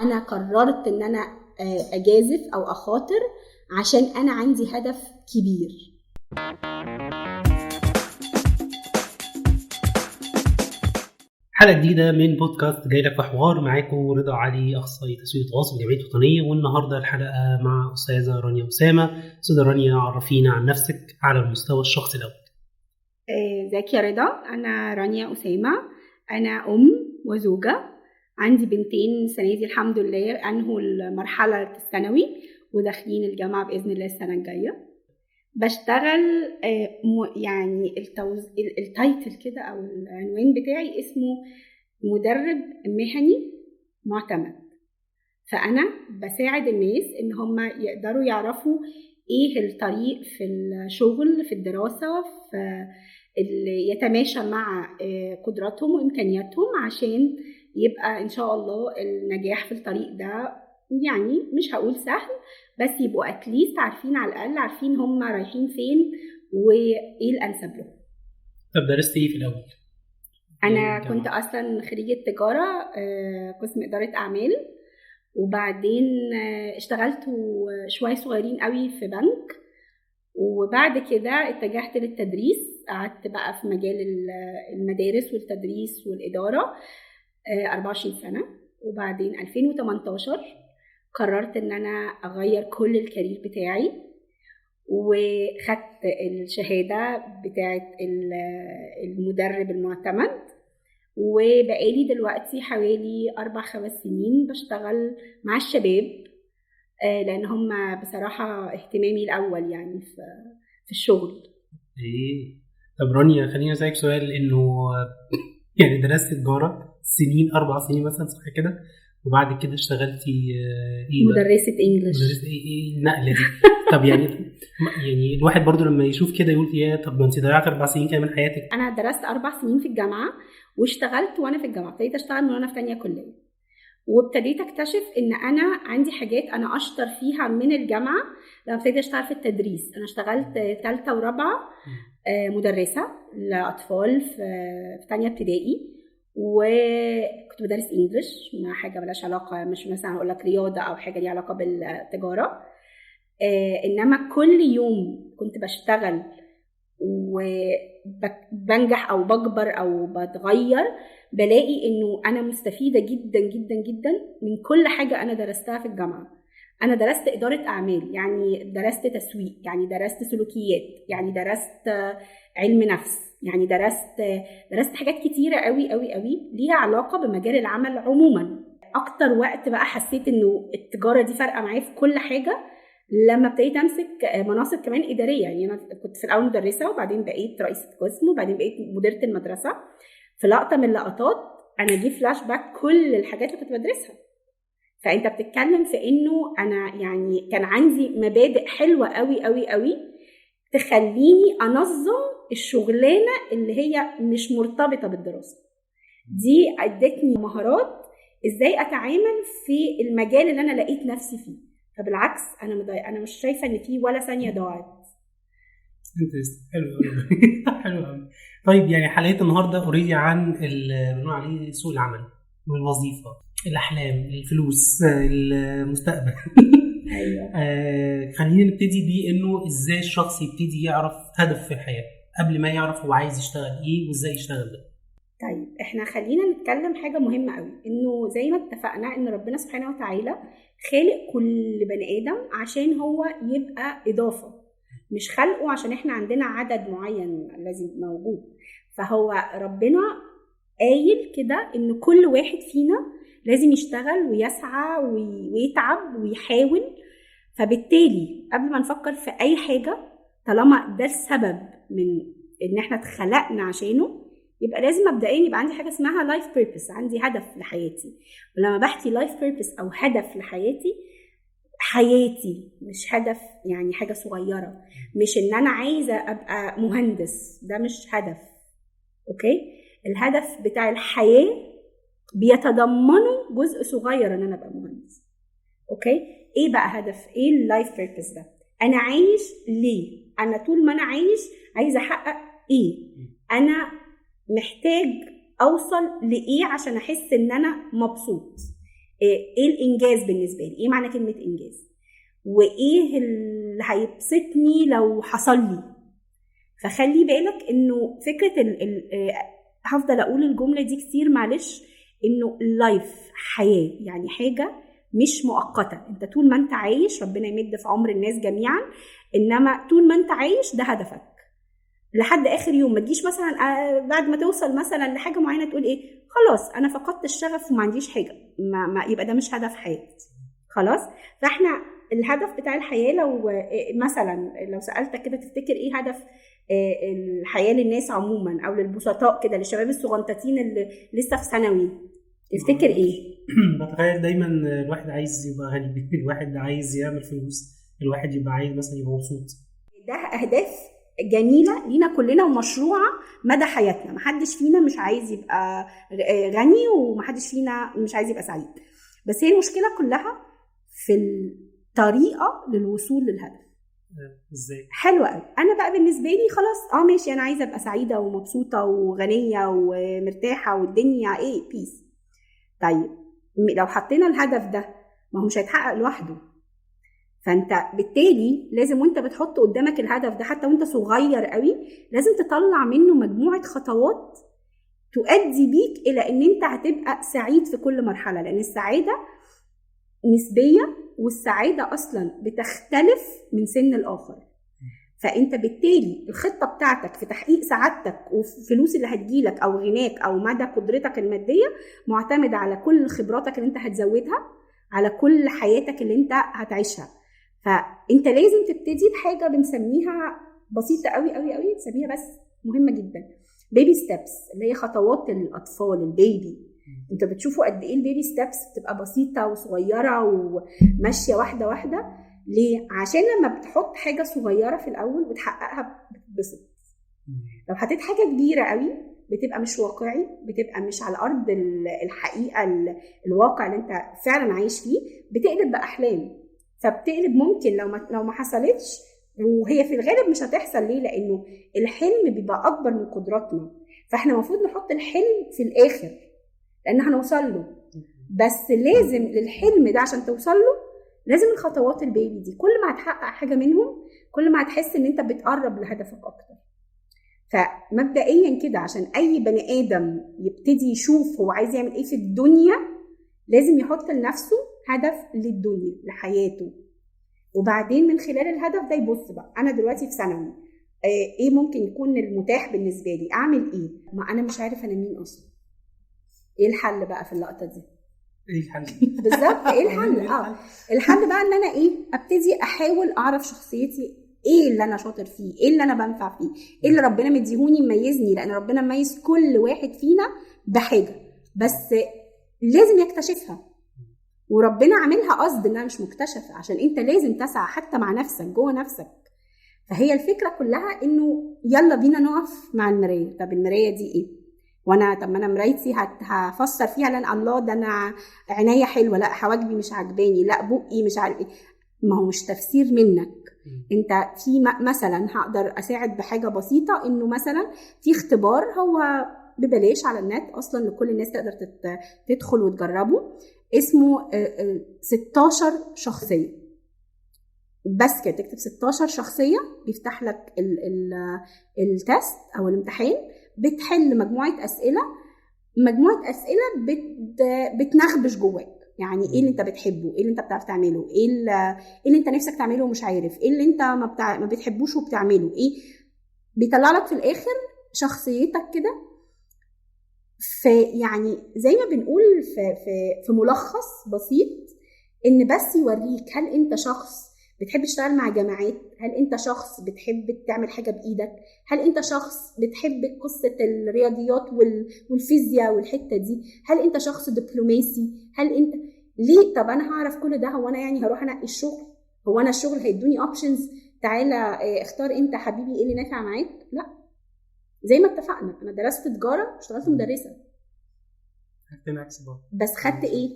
انا قررت ان انا اجازف او اخاطر عشان انا عندي هدف كبير. حلقة جديدة من بودكاست جاي لك في حوار. معاكم رضا علي، أخصائي تسويق تواصل جمعية وطنية، والنهاردة الحلقة مع أستاذة رانيا أسامة. أستاذة رانيا، عرفينا عن نفسك على المستوى الشخصي الأول. ازيك يا رضا؟ أنا رانيا أسامة، أنا وزوجة، عندي بنتين السنة دي الحمد لله أنهوا المرحلة الثانوي وداخلين الجامعة بإذن الله السنة الجاية. بشتغل يعني التايتل كده أو العنوان بتاعي اسمه مدرب مهني معتمد. فأنا بساعد الناس إن هم يقدروا يعرفوا إيه الطريق في الشغل، في الدراسة، في اللي يتماشى مع قدراتهم وإمكانياتهم، عشان يبقى إن شاء الله النجاح في الطريق ده يعني مش هقول سهل، بس يبقوا أتليست عارفين، على الأقل عارفين هم رايحين فين وإيه الأنسب لهم. طب درست إيه في الأول؟ أنا كنت أصلا خريجة تجارة، قسم إدارة أعمال، وبعدين اشتغلت شوية صغيرين قوي في بنك، وبعد كده اتجهت للتدريس. قعدت بقى في مجال المدارس والتدريس والإدارة 24 سنة، وبعدين 2018 قررت ان انا اغير كل الكارير بتاعي، وخدت الشهادة بتاعت المدرب المعتمد، وبقالي دلوقتي حوالي 4-5 سنين بشتغل مع الشباب، لان هم بصراحة اهتمامي الاول يعني في الشغل. طب رانيا، خليني اسالك سؤال، انه يعني درست تجارة سنين 4 سنين مثلا، صح كده؟ وبعد كده اشتغلتي ايه؟ مدرسة انجلش. مدرسة ايه النقلة دي؟ طب يعني الواحد برضو لما يشوف كده يقول يا طب ما انت ضيعت 4 سنين كده من حياتك. انا درست 4 سنين في الجامعة، واشتغلت وانا في الجامعة، ابتديت اشتغل من وانا في ثانيه كلية، وابتديت اكتشف ان انا عندي حاجات انا اشطر فيها من الجامعة. لما ابتديت اشتغل في التدريس، انا اشتغلت 3 ورابعة مدرسة لأطفال في ثانيه ابتدائي، وكنت بدرس انجلش، ما حاجة بلاش علاقة، مش مثلا اقول لك رياضة او حاجة ليها علاقة بالتجارة، انما كل يوم كنت بشتغل وبنجح او بكبر او بتغير، بلاقي انه انا مستفيدة جدا جدا جدا من كل حاجة انا درستها في الجامعة. انا درست إدارة اعمال، يعني درست تسويق، يعني درست سلوكيات، يعني درست علم نفس، يعني درست حاجات كتيرة قوي قوي قوي ليها علاقة بمجال العمل عموما. اكتر وقت بقى حسيت انه التجارة دي فارقة معايا في كل حاجة لما ابتديت امسك مناصب كمان اداريه. يعني انا كنت في الاول مدرسه، وبعدين بقيت رئيسه قسم، وبعدين بقيت مديره المدرسه. في لقطه من اللقطات انا جه فلاش باك كل الحاجات اللي كنت بدرسها. فانت بتتكلم في انه انا يعني كان عندي مبادئ حلوه قوي قوي قوي تخليني انظم الشغلانه اللي هي مش مرتبطه بالدراسه. دي ادتني مهارات ازاي اتعامل في المجال اللي انا لقيت نفسي فيه. فبالعكس انا مش شايفه ان في ولا ثانيه ضاعت. حلو قوي. طيب يعني حلقه النهارده اوريدي عن اللي بنقول عليه سوق العمل والوظيفه، الاحلام، الفلوس، المستقبل. ايوه. خلينا نبتدي بيه، انه ازاي الشخص يبتدي يعرف هدف في الحياه قبل ما يعرف هو عايز يشتغل ايه وازاي يشتغل ده. طيب احنا خلينا نتكلم حاجه مهمه قوي، انه زي ما اتفقنا ان ربنا سبحانه وتعالى خالق كل بني ادم عشان هو يبقى اضافه، مش خلقه عشان احنا عندنا عدد معين لازم موجود. فهو ربنا قايل كده ان كل واحد فينا لازم يشتغل ويسعى ويتعب ويحاول. فبالتالي قبل ما نفكر في اي حاجه، طالما ده السبب من ان احنا اتخلقنا عشانه، يبقى لازم مبدئيا يبقى عندي حاجه اسمها لايف بيربس، عندي هدف لحياتي. ولما بحكي لايف بيربس او هدف لحياتي، حياتي مش هدف يعني حاجه صغيره، مش ان انا عايزه ابقى مهندس، ده مش هدف. اوكي، الهدف بتاع الحياه بيتضمنه جزء صغير ان انا ابقى مهندس. اوكي، ايه بقى هدف؟ ايه اللايف بيربس ده؟ انا عايش ليه؟ انا طول ما انا عايزه احقق ايه؟ انا محتاج اوصل لايه عشان احس ان انا مبسوط؟ ايه الانجاز بالنسبه لي، ايه معنى كلمه انجاز، وايه اللي هيبسطني لو حصل لي. فخلي بالك انه فكره هفضل اقول الجمله دي كتير معلش، انه اللايف حياه، يعني حاجه مش مؤقته. انت طول ما انت عايش، ربنا يمد في عمر الناس جميعا، انما طول ما انت عايش ده هدفك لحد اخر يوم. ما تجيش مثلا بعد ما توصل مثلا لحاجه معينه تقول ايه خلاص انا فقدت الشغف وما عنديش حاجه، ما يبقى ده مش هدف حياتي خلاص. فاحنا الهدف بتاع الحياه، لو مثلا لو سالتك كده تفتكر ايه هدف الحياه للناس عموما، او للبسطاء كده، للشباب الصغنطتين اللي لسه في ثانوي، تفتكر ايه؟ بتخيل دايما الواحد عايز يبقى غني، الواحد عايز يعمل فلوس، الواحد يبقى عايز مثلا يبقى مبسوط. ده اهداف جميله لينا كلنا ومشروعه مدى حياتنا. محدش فينا مش عايز يبقى غني، ومحدش فينا مش عايز يبقى سعيد، بس هي المشكله كلها في الطريقه للوصول للهدف. ازاي؟ حلوه قوي. انا بقى بالنسبه لي خلاص ماشي، انا عايزه ابقى سعيده ومبسوطه وغنيه ومرتاحه والدنيا بيس. طيب لو حطينا الهدف ده، ما هو مش هيتحقق لوحده. فانت بالتالي لازم وانت بتحط قدامك الهدف ده، حتى وانت صغير قوي، لازم تطلع منه مجموعه خطوات تؤدي بيك الى ان انت هتبقى سعيد في كل مرحله، لان السعاده نسبيه، والسعاده اصلا بتختلف من سن الاخر. فانت بالتالي الخطه بتاعتك في تحقيق سعادتك والفلوس اللي هتجيلك او غناك او مدى قدرتك الماديه معتمده على كل خبراتك اللي انت هتزودها، على كل حياتك اللي انت هتعيشها. فانت لازم تبتدي بحاجه بنسميها بسيطه قوي قوي قوي، نسميها بس مهمه جدا، بيبي ستيبس، اللي هي خطوات الاطفال البيبي. انت بتشوفوا قد ايه البيبي ستيبس بتبقى بسيطه وصغيره وماشيه واحده واحده. ليه؟ عشان لما بتحط حاجه صغيره في الاول وتحققها بتبسط. لو حطيت حاجه كبيره قوي بتبقى مش واقعي، بتبقى مش على ارض الحقيقه، الواقع اللي انت فعلا عايش فيه، بتقلب باحلام. فبتقلب ممكن لو ما حصلتش، وهي في الغالب مش هتحصل. ليه؟ لانه الحلم بيبقى اكبر من قدراتنا، فاحنا المفروض نحط الحلم في الاخر لان هنوصل له. بس لازم للحلم ده عشان توصل له لازم الخطوات البيبي دي، كل ما هتحقق حاجه منهم كل ما هتحس ان انت بتقرب لهدفك اكتر. فمبدئيا كده عشان اي بني ادم يبتدي يشوف هو عايز يعمل ايه في الدنيا، لازم يحط لنفسه هدف للدنيا لحياته، وبعدين من خلال الهدف ده يبص بقى انا دلوقتي في ثانوي، ايه ممكن يكون المتاح بالنسبه لي، اعمل ايه؟ ما انا مش عارف انا مين اصلا. ايه الحل بقى في اللقطه دي؟ ايه الحل بالظبط؟ ايه الحل؟ الحل بقى ان انا ابتدي احاول اعرف شخصيتي، ايه اللي انا شاطر فيه، ايه اللي انا بنفع فيه، ايه اللي ربنا مديهوني مميزني، لان ربنا مميز كل واحد فينا بحاجه، بس لازم يكتشفها. وربنا عاملها قصد انها مش مكتشفه، عشان انت لازم تسعى حتى مع نفسك جوه نفسك. فهي الفكره كلها انه يلا بينا نقف مع المرايه. طب المرايه دي ايه؟ وانا طب ما انا مرايتي هفسر فيها لان الله ده انا عينيا حلوه، لا حواجبي مش عجباني، لا بقي مش عارف ايه. ما هو مش تفسير منك انت. في مثلا هقدر اساعد بحاجه بسيطه، انه مثلا في اختبار هو ببلاش على النت اصلا لكل الناس تقدر تدخل وتجربه، اسمه 16 شخصيه. بس كده تكتب 16 شخصيه بيفتح لك التست او الامتحان، بتحل مجموعه اسئله بتنخبش جواك. يعني ايه اللي انت بتحبه، ايه اللي انت بتعرف تعمله، ايه اللي انت نفسك تعمله ومش عارف، ايه اللي انت ما بتحبوش وبتعمله، ايه بيطلع لك في الاخر شخصيتك كده. يعني زي ما بنقول في ملخص بسيط، ان بس يوريك هل انت شخص بتحب تشتغل مع جماعات، هل انت شخص بتحب تعمل حاجه بايدك، هل انت شخص بتحب قصه الرياضيات والفيزياء والحته دي، هل انت شخص دبلوماسي، هل انت ليه. طب انا هعرف كل ده، هو انا يعني هروح انقي الشغل؟ هو انا الشغل هيدوني اوبشنز تعالى اختار انت حبيبي ايه اللي نافع معاك؟ لا. زي ما اتفقنا انا درست تجاره واشتغلت مدرسه، بس خدت ايه؟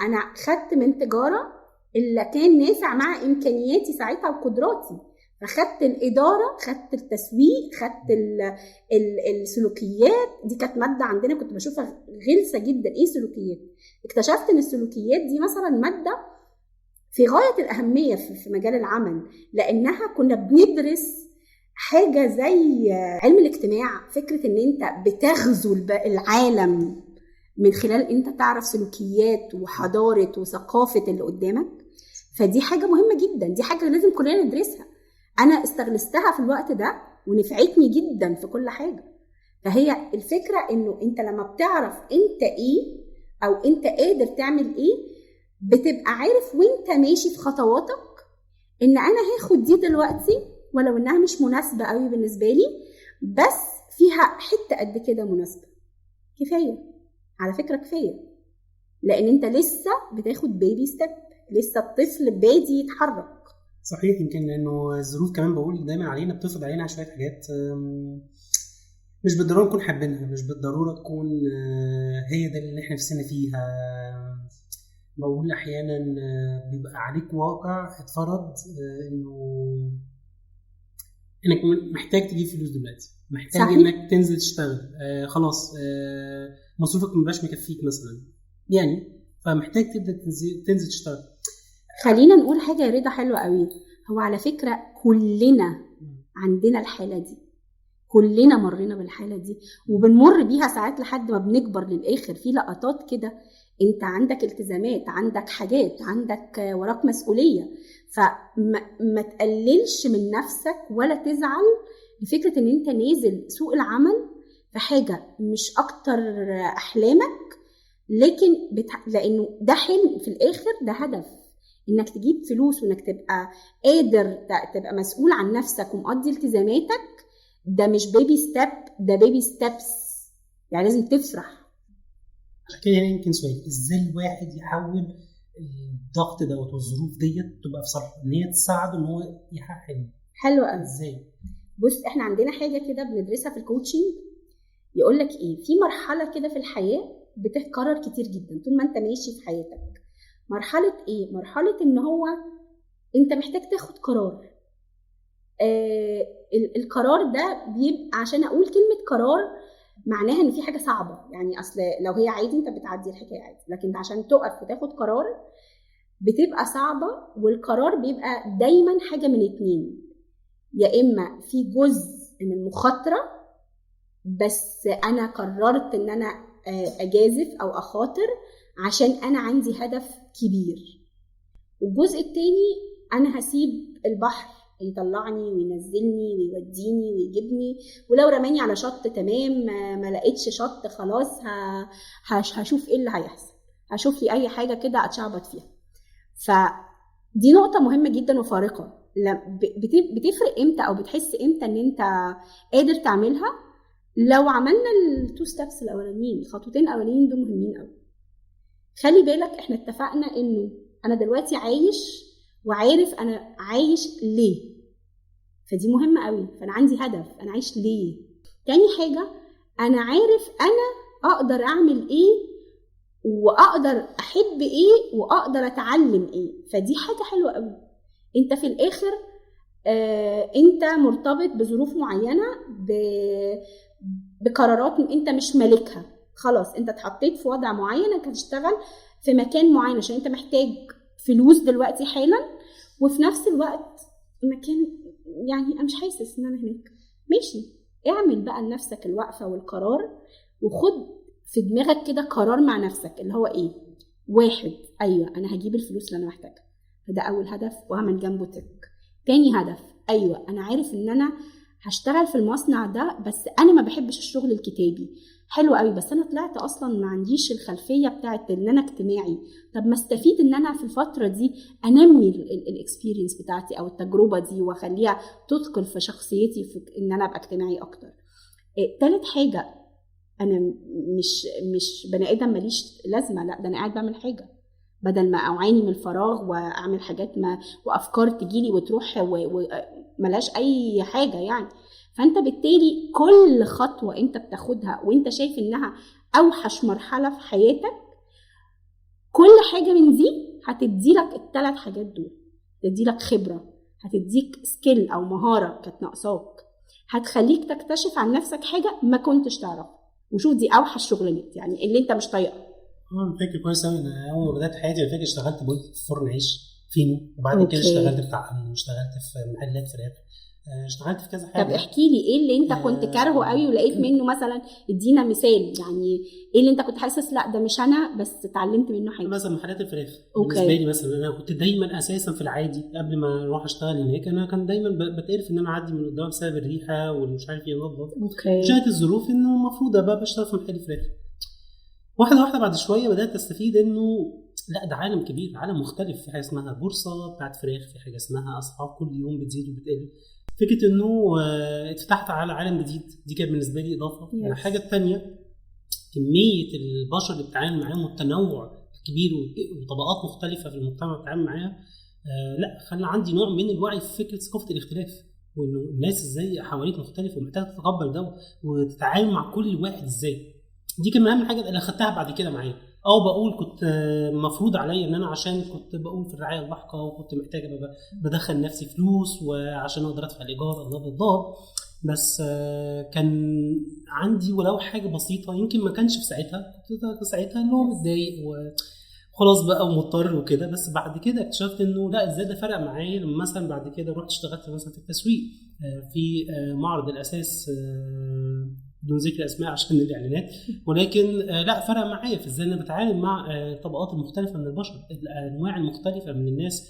انا خدت من تجاره اللي كان نافع مع امكانياتي ساعتها وقدراتي. فخدت الإدارة، خدت التسويق، خدت السلوكيات. دي كانت مادة عندنا كنت بشوفها غلسة جدا. ايه سلوكيات؟ اكتشفت ان السلوكيات دي مثلا مادة في غاية الأهمية في مجال العمل، لأنها كنا بندرس حاجة زي علم الاجتماع، فكرة ان انت بتغزو العالم من خلال انت تعرف سلوكيات وحضارة وثقافة اللي قدامك. فدي حاجة مهمة جدا، دي حاجة لازم كلنا ندرسها. انا استغلستها في الوقت ده ونفعتني جدا في كل حاجة. فهي الفكرة انه انت لما بتعرف انت ايه او انت قادر تعمل ايه، بتبقى عارف وانت ماشي في خطواتك ان انا هاخد دي دلوقتي ولو انها مش مناسبة قوي بالنسبة لي، بس فيها حتة قد كده مناسبة. كفاية على فكرة، كفاية، لان انت لسه بتاخد بيبي ستيب، لسه الطفل بادي يتحرك. صحيح. يمكن لانه الظروف كمان بقول دايما علينا بتفرض علينا شويه حاجات مش بالضروره نكون حابينها، مش بالضروره تكون هي ده اللي احنا في سنة فيها. بقول احيانا بيبقى عليك واقع اتفرض انك محتاج تجيب فلوس دلوقتي، محتاج صحيح. انك تنزل تشتغل، خلاص مصروفك مبقاش مكفيك مثلا يعني، فمحتاج تبدا تنزل تشتغل. خلينا نقول حاجه يا رضا حلوه قوي. هو على فكره كلنا عندنا الحاله دي، كلنا مرينا بالحاله دي وبنمر بيها ساعات لحد ما بنكبر للاخر. في لقطات كده انت عندك التزامات، عندك حاجات، عندك وراك مسؤوليه، فما تقللش من نفسك ولا تزعل لفكره ان انت نازل سوق العمل في حاجه مش اكتر احلامك، لكن لانه ده حلم في الاخر، ده هدف انك تجيب فلوس وانك تبقى قادر تبقى مسؤول عن نفسك ومقضي التزاماتك. ده مش بيبي ستيب، ده بيبي ستيبس، يعني لازم تفرح. عشان كده يمكن سؤال، ازاي الواحد يحول الضغط دوت والظروف ديت تبقى في صالحه ان هي تساعده ان هو يحقق حلمه؟ حلو قوي. ازاي؟ بص، احنا عندنا حاجه كده بندرسها في الكوتشنج، يقول لك ايه، في مرحله كده في الحياه بتتكرر كتير جدا طول ما انت ماشي في حياتك. مرحله ايه؟ مرحله ان هو انت محتاج تاخد قرار. القرار ده بيبقى، عشان اقول كلمه قرار معناها ان في حاجه صعبه، يعني اصل لو هي عادي انت بتعدي الحكايه عادي، لكن عشان تقف وتاخد قرار بتبقى صعبه. والقرار بيبقى دايما حاجه من اتنين، يا اما في جزء من مخاطره، بس انا قررت ان انا اجازف او اخاطر عشان انا عندي هدف كبير، والجزء التاني انا هسيب البحر يطلعني وينزلني ويوديني ويجيبني، ولو رماني على شط تمام، ما لقيتش شط خلاص هشوف ايه اللي هيحصل، هشوف لي اي حاجه كده اتشعبط فيها. فدي نقطه مهمه جدا وفارقه. بتفرق امتى او بتحس امتى ان انت قادر تعملها؟ لو عملنا التو ستابس الاولانيين، الخطوتين الاولانيين دول مهمين قوي. خلي بالك احنا اتفقنا انه انا دلوقتي عايش وعارف انا عايش ليه، فدي مهمه قوي. فانا عندي هدف، انا عايش ليه. تاني حاجه، انا عارف انا اقدر اعمل ايه واقدر احب ايه واقدر اتعلم ايه، فدي حاجه حلوه قوي. انت في الاخر انت مرتبط بظروف معينه، بقرارات انت مش مالكها، خلاص انت اتحطيت في وضع معين انك هتشتغل في مكان معين عشان انت محتاج فلوس دلوقتي حالا، وفي نفس الوقت مكان يعني انا مش حاسس ان انا هناك. ماشي، اعمل بقى لنفسك الوقفه والقرار، وخد في دماغك كده قرار مع نفسك اللي هو ايه. واحد، ايوه انا هجيب الفلوس اللي انا محتاجها، فده اول هدف وهعمل جنبه تك. تاني هدف، ايوه انا عارف ان انا هشتغل في المصنع ده، بس انا ما بحبش الشغل الكتابي. حلو قوي، بس انا طلعت اصلا ما عنديش الخلفيه بتاعت ان انا اجتماعي، طب ما استفيد ان انا في الفتره دي انمي الاكسبيرينس بتاعتي او التجربه دي واخليها تثقل في شخصيتي في ان انا ابقى اجتماعي اكتر. تالت حاجه، انا مش بني ادم ماليش لازمه، لا ده انا قاعد بعمل حاجه، بدل ما اعاني من الفراغ واعمل حاجات ما وافكار تجيلي وتروح وملاش اي حاجه يعني. فانت بالتالي كل خطوه انت بتاخدها وانت شايف انها اوحش مرحله في حياتك، كل حاجه من دي هتديلك الثلاث حاجات دول، تديلك خبره، هتديك سكيل او مهاره كانت ناقصاك، هتخليك تكتشف عن نفسك حاجه ما كنتش تعرفها. وشوف دي اوحش شغلانات يعني اللي انت مش طايقها. فكرة كويس قوي. انا اول ما بدات حياتي على فكره اشتغلت بولت في فرن عيش فينو، وبعد كده اشتغلت بتاع امن، واشتغلت في محلات فراخ، اشتغلت في كذا حاجه. طب احكي لي ايه اللي انت كنت كارهه قوي ولقيت منه مثلا، ادينا مثال يعني ايه اللي انت كنت حاسس لا ده مش انا بس اتعلمت منه حاجه. مثلا محلات الفراخ بالنسبه لي، مثلا انا كنت دايما اساسا في العادي قبل ما اروح اشتغل هناك انا كان دايما بتقرف ان انا اعدي من قدام بسبب الريحه والمش عارف ايه انضف. جات الظروف انه المفروض ابقى بشتغل في محل فراخ. واحده واحده بعد شويه بدات استفيد انه لا ده عالم كبير، عالم مختلف، في حاجه اسمها بورصه بتاعت فراخ، في حاجه اسمها اسعار كل يوم بتزيد وبتقل. فكره انه اتفتحت على عالم جديد دي كانت بالنسبه لي اضافه. الحاجه الثانيه كميه البشر اللي بتتعامل معاهم والتنوع الكبير وطبقات مختلفه في المجتمع بتتعامل معاها، لا خلى عندي نوع من الوعي في فكره ثقافه الاختلاف، وانه الناس ازاي حواليك مختلفه ومحتاجه تتقبل ده وتتعامل مع كل واحد ازاي. دي كان اهم حاجه اللي اخدتها بعد كده معايا. او بقول كنت مفروض عليا ان انا عشان كنت بقول في الرعايه اللاحقه وكنت محتاجه بدخل نفسي فلوس وعشان اقدر ادفع الايجار الله بالضبط، بس كان عندي ولو حاجه بسيطه يمكن ما كانش في ساعتها، كنت ساعتها اللي هو متضايق وخلاص بقى ومضطر وكده. بس بعد كده اكتشفت انه لا ازاي ده فرق معايا لما مثلا بعد كده رحت اشتغلت مثلا في التسويق في معرض الاساس بدون ذكر اسماء عشان الاعلانات، ولكن لا فرق معايا في ازاي انا بتعامل مع الطبقات المختلفه من البشر، الانواع المختلفه من الناس،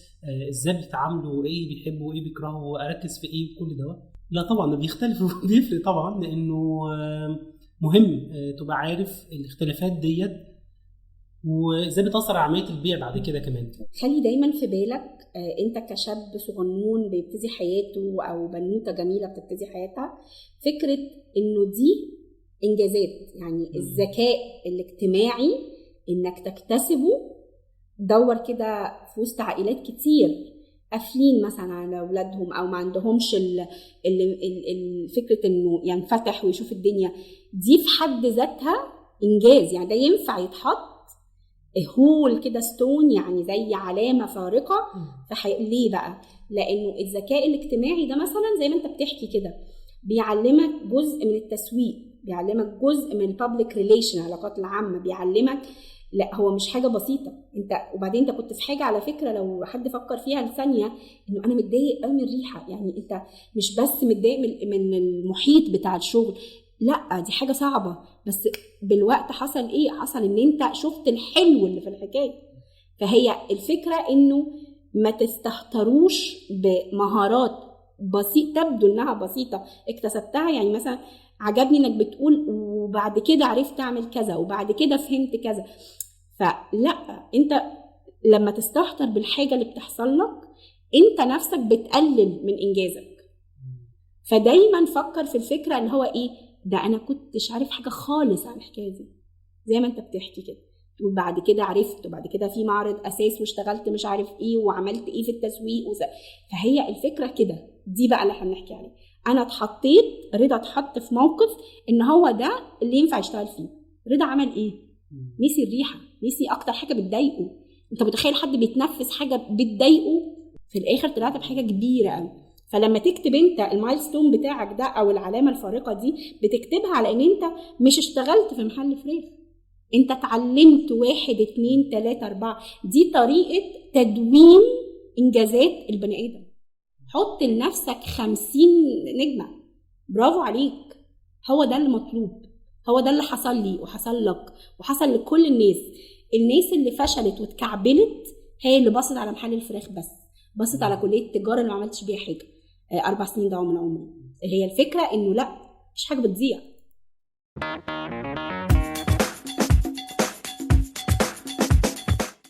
ازاي بيتعاملوا، ايه بيحبوا وايه بيكرهوا، اركز في ايه، كل ده لا طبعا ده بيختلف وبيفرق طبعا، لانه مهم تبقى عارف الاختلافات ديت وازاي بتاثر على عمليه البيع بعد كده كمان. خلي دايما في بالك انت كشاب صغنون بيبتدي حياته او بنوته جميله بتبتدي حياتها، فكره انه دي انجازات يعني الذكاء الاجتماعي انك تكتسبه. دور كده في وسط عائلات كتير قافلين مثلا على اولادهم او ما عندهمش الفكره انه ينفتح ويشوف الدنيا، دي في حد ذاتها انجاز. يعني ده ينفع يتحط هول كده ستون، يعني زي علامه فارقه ليه بقى؟ لانه الذكاء الاجتماعي ده مثلا زي ما انت بتحكي كده بيعلمك جزء من التسويق، بيعلمك جزء من البابليك ريليشن العلاقات العامه، بيعلمك لا هو مش حاجه بسيطه. انت وبعدين انت كنت في حاجه على فكره لو حد فكر فيها لثانيه انه انا متضايق قوي من الريحه، يعني انت مش بس متضايق من المحيط بتاع الشغل، لا دي حاجه صعبه، بس بالوقت حصل ايه؟ حصل ان انت شفت الحلو اللي في الحكايه. فهي الفكره انه ما تستهتروش بمهارات بسيطه تبدو انها بسيطه اكتسبتها. يعني مثلا عجبني انك بتقول وبعد كده عرفت اعمل كذا وبعد كده فهمت كذا، فلا انت لما تستهتر بالحاجه اللي بتحصل لك انت نفسك بتقلل من انجازك. فدايما فكر في الفكره اللي هو ايه ده، انا كنتش عارف حاجه خالص عن الحكايه دي زي ما انت بتحكي كده، وبعد كده عرفت، وبعد كده في معرض اساس واشتغلت مش عارف ايه وعملت ايه في التسويق فهي الفكره كده. دي بقى اللي احنا بنحكي عليه. انا اتحطيت، رضا اتحط في موقف ان هو ده اللي ينفع يشتغل فيه. رضا عمل ايه؟ نسي الريحه، نسي اكتر حاجه بتضايقه. انت متخيل حد بيتنفس حاجه بتضايقه؟ في الاخر طلعت بحاجه كبيره قوي. فلما تكتب انت المايلستون بتاعك ده او العلامه الفارقه دي بتكتبها على ان انت مش اشتغلت في محل فراخ، انت اتعلمت 1 2 3 4. دي طريقه تدوين انجازات البني ادم. حط لنفسك 50 نجمه، برافو عليك، هو ده اللي مطلوب، هو ده اللي حصل لي وحصل لك وحصل لكل الناس. الناس اللي فشلت واتكعبلت هي اللي بصت على محل الفراخ بس، بصت على كليه التجاره اللي ما عملتش بيها حاجه 4 سنين ضاعوا من عمري. هي الفكره انه لا مش حاجه بتضيع.